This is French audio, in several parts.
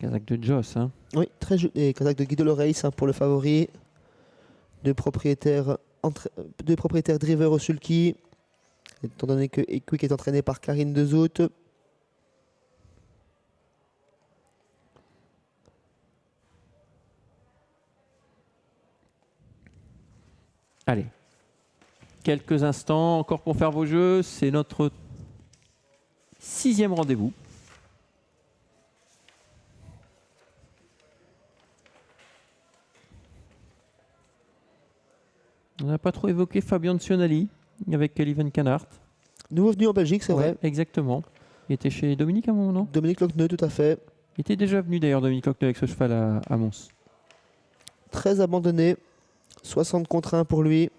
Kazakh de Joss. Hein. Oui, très joli. Et Kazakh de Guy Deloreis pour le favori. Deux propriétaires driver au sulky. Étant donné que Equick est entraîné par Karine Dezout. Allez. Quelques instants encore pour faire vos jeux. C'est notre 6e rendez-vous. On n'a pas trop évoqué Fabien Sionali avec Kevin Canhart. Nouveau venu en Belgique, c'est vrai. Exactement. Il était chez Dominique à un moment, non? Dominique Lochneux, tout à fait. Il était déjà venu d'ailleurs, Dominique Lochneux, avec ce cheval à Mons. Très abandonné. 60 contre 1 pour lui.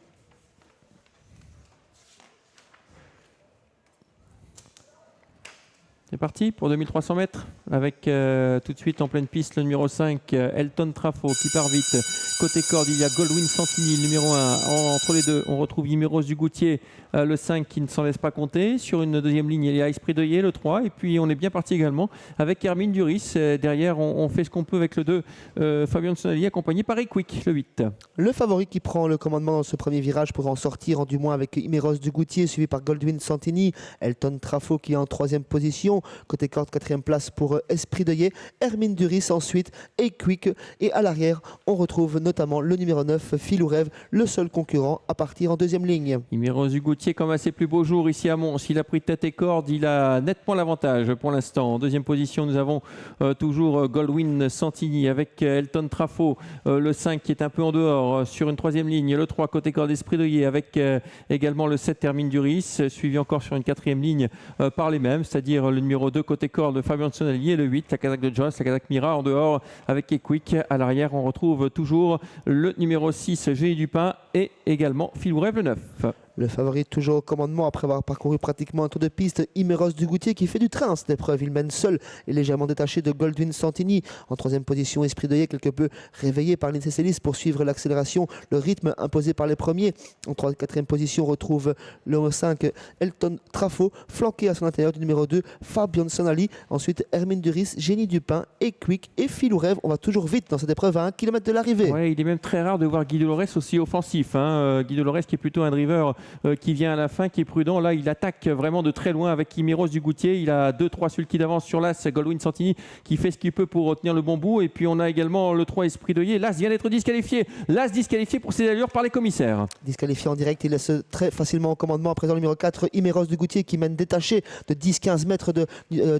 C'est parti pour 2300 mètres avec tout de suite en pleine piste le numéro 5, Elton Trafo qui part vite. Côté corde, il y a Goldwyn Santini, le numéro 1. Entre les deux, on retrouve Imeros Dugoutier, le 5 qui ne s'en laisse pas compter. Sur une deuxième ligne, il y a Esprit Deuillet, le 3. Et puis on est bien parti également avec Hermine Duris. Derrière, on fait ce qu'on peut avec le 2, Fabien Sonali, accompagné par Equick, le 8. Le favori qui prend le commandement dans ce premier virage pour en sortir, du moins avec Imeros Dugoutier, suivi par Goldwyn Santini. Elton Trafo qui est en 3e position. Côté corde, 4e place pour Esprit Deuillet. Hermine Duris ensuite, Equick. Et à l'arrière, on retrouve notamment le numéro 9, Filou Rêve, le seul concurrent à partir en 2e ligne. Imeros Dugoutier, comme à ses plus beaux jours ici à Mons, il a pris tête et corde, il a nettement l'avantage pour l'instant. En 2e position, nous avons toujours Goldwyn Santini avec Elton Trafo, le 5 qui est un peu en dehors. Sur une 3e ligne, le 3 côté corde Esprit Deuillet avec également le 7 Hermine Duris, suivi encore sur une 4e ligne par les mêmes, c'est-à-dire le numéro 2 côté corde Fabien Sonali et le 8, la Kazakh de Joss, la Kazakh Mira en dehors avec Equick. À l'arrière, on retrouve toujours le numéro 6, Génie Dupin et également Filou Rêve, le 9. Le favori toujours au commandement après avoir parcouru pratiquement un tour de piste, Imeros Dugoutier qui fait du train cette épreuve. Il mène seul et légèrement détaché de Goldwyn Santini. En 3e position, Esprit Deuillet quelque peu réveillé par Lindsay Sellis pour suivre l'accélération, le rythme imposé par les premiers. En 4e position, on retrouve le 5, Elton Trafo, flanqué à son intérieur du numéro 2, Fabien Sonali. Ensuite, Hermine Duris, Génie Dupin, Equick et Filou Rêve. On va toujours vite dans cette épreuve à 1 km de l'arrivée. Ouais, il est même très rare de voir Guy Dolores aussi offensif. Hein. Guy Dolores qui est plutôt un driver qui vient à la fin, qui est prudent. Là, il attaque vraiment de très loin avec Imeros Dugoutier. Il a 2-3 sulky d'avance sur l'As, Goldwyn Santini, qui fait ce qu'il peut pour retenir le bon bout. Et puis, on a également le 3 Esprit Deuillet. L'As vient d'être disqualifié. L'As disqualifié pour ses allures par les commissaires. Disqualifié en direct, il laisse très facilement au commandement à présent le numéro 4, Imeros Dugoutier, qui mène détaché de 10-15 mètres de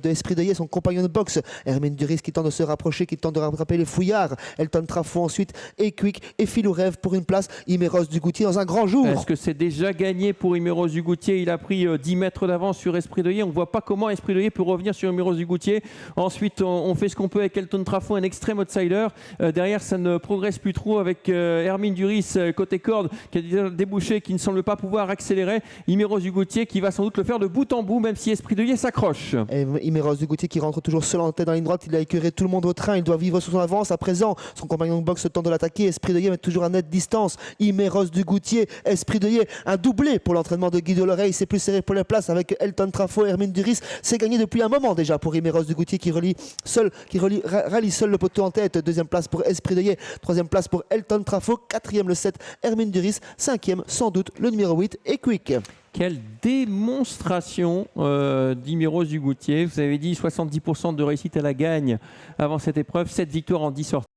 Esprit Deuillet, son compagnon de boxe. Hermine Duris qui tente de se rapprocher, qui tente de rattraper les fouillards. Elton Trafo ensuite, Equick et Filou Rêve pour une place. Imeros Dugoutier dans un grand jour. Est-ce que c'est déjà gagné pour Imeros Dugoutier? Il a pris 10 mètres d'avance sur Esprit Deuillet. On ne voit pas comment Esprit Deuillet peut revenir sur Imeros Dugoutier. Ensuite, on fait ce qu'on peut avec Elton Trafo, un extrême outsider. Derrière, ça ne progresse plus trop avec Hermine Duris, côté corde, qui a déjà débouché, qui ne semble pas pouvoir accélérer. Imeros Dugoutier qui va sans doute le faire de bout en bout, même si Esprit Deuillet s'accroche. Imeros Dugoutier qui rentre toujours seul en tête dans la ligne droite. Il a écœuré tout le monde au train. Il doit vivre sous son avance. À présent, son compagnon de boxe tente de l'attaquer. Esprit Deuillet met toujours à nette distance. Imeros Dugoutier, Esprit Deuillet, un doublé pour l'entraînement de Guy Deloreis. C'est plus serré pour les places avec Elton Trafo et Hermine Duris. C'est gagné depuis un moment déjà pour Imeros Dugoutier qui rallie seul le poteau en tête. 2e place pour Esprit Deuillet. 3e place pour Elton Trafo. 4e le 7, Hermine Duris. 5e sans doute le numéro 8, Equick. Quelle démonstration d'Imeros Dugoutier. Vous avez dit 70% de réussite à la gagne avant cette épreuve. 7 victoires en 10 sorties.